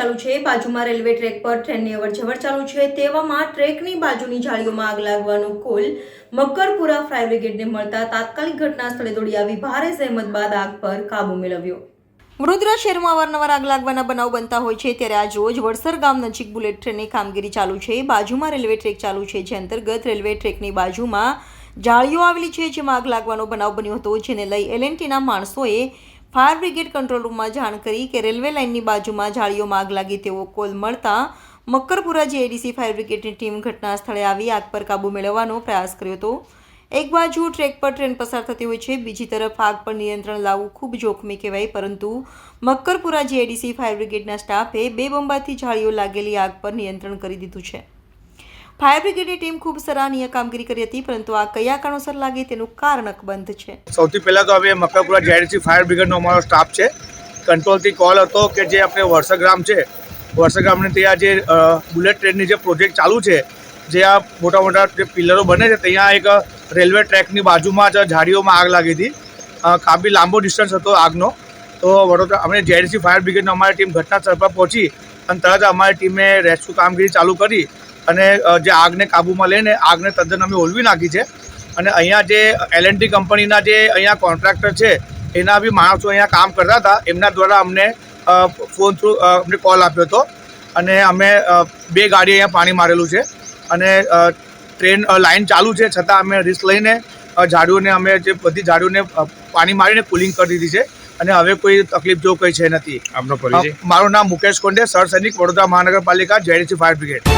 ચાલુ છે। બાજુમાં રેલવે ટ્રેક પર ટ્રેનની અવરજવર ચાલુ છે, તેવામાં ટ્રેકની બાજુની જાળીઓમાં આગ લાગવાનો કોલ મક્કરપુરા ફાયર બ્રિગેડને મળતા તાત્કાલિક ઘટના સ્થળે દોડી આવી ભારે જહેમત બાદ આગ પર કાબુ મેળવ્યો। વડોદરા શહેરમાં અવારનવાર આગ લાગવાના બનાવ બનતા હોય છે, ત્યારે આજ રોજ વડસર ગામ નજીક બુલેટ ટ્રેનની કામગીરી ચાલુ છે। બાજુમાં રેલવે ટ્રેક ચાલુ છે, જે અંતર્ગત રેલવે ટ્રેકની બાજુમાં જાળીઓ આવેલી છે, જેમાં આગ લાગવાનો બનાવ બન્યો હતો, જેને લઈ એલએનટીના માણસોએ ફાયર બ્રિગેડ કંટ્રોલ રૂમમાં જાણ કરી કે રેલવે લાઇનની બાજુમાં જાળીઓમાં આગ લાગી તેવો કોલ મળતા મક્કરપુરા જીઆઈડીસી ફાયર બ્રિગેડની ટીમ ઘટના સ્થળે આવી આગ પર કાબૂ મેળવવાનો પ્રયાસ કર્યો હતો। એક બાજુ ટ્રેક પર ટ્રેન પસાર થતી હોય છે, બીજી તરફ આગ પર નિયંત્રણ લાવવું ખૂબ જોખમી કહેવાય, પરંતુ મક્કરપુરા જીઆઈડીસી ફાયર બ્રિગેડના સ્ટાફે 2 બંબાથી જાળીઓ લાગેલી આગ પર નિયંત્રણ કરી દીધું છે। ફાયર બ્રિગેડની ટીમ ખૂબ સરાહનીય કામગીરી કરી હતી, પરંતુ આ કયા કારણોસર લાગી તેનું કારણ અકબંધ છે। સૌથી પહેલાં તો અમે મક્કરપુરા જીઆઈડીસી ફાયર બ્રિગેડનો અમારો સ્ટાફ છે, કંટ્રોલથી કોલ હતો કે જે આપણે વડસર ગામ છે, વડસર ગામને ત્યાં જે બુલેટ ટ્રેનની જે પ્રોજેક્ટ ચાલુ છે, જે આ મોટા મોટા જે પિલરો બને છે, ત્યાં એક રેલવે ટ્રેકની બાજુમાં જ ઝાડીઓમાં આગ લાગી હતી। કાફી લાંબો ડિસ્ટન્સ હતો આગનો, તો વડોદરા અમે જીઆઈડીસી ફાયર બ્રિગેડનો અમારી ટીમ ઘટના સ્થળ પર પહોંચી અને તરત અમારી ટીમે રેસ્ક્યુ કામગીરી ચાલુ કરી અને જે આગને કાબૂમાં લઈને આગને તદ્દન અમે ઓલવી નાખી છે। અને અહીંયા જે એલએનટી કંપનીના જે અહીંયા કોન્ટ્રાક્ટર છે, એના બી માણસો અહીંયા કામ કરતા હતા, એમના દ્વારા અમને ફોન થ્રુ અમને કોલ આપ્યો હતો અને અમે 2 ગાડી અહીંયા પાણી મારેલું છે અને ટ્રેન લાઇન ચાલુ છે, છતાં અમે રિસ્ક લઈને ઝાડીઓને અમે જે બધી ઝાડીઓને પાણી મારીને કુલિંગ કરી દીધી છે અને હવે કોઈ તકલીફ જેવું કંઈ છે નથી। આપનો પરિચય? મારું નામ મુકેશ કોંડે, સર સૈનિક, વડોદરા મહાનગરપાલિકા, જીઆઈડીસી ફાયર બ્રિગેડ।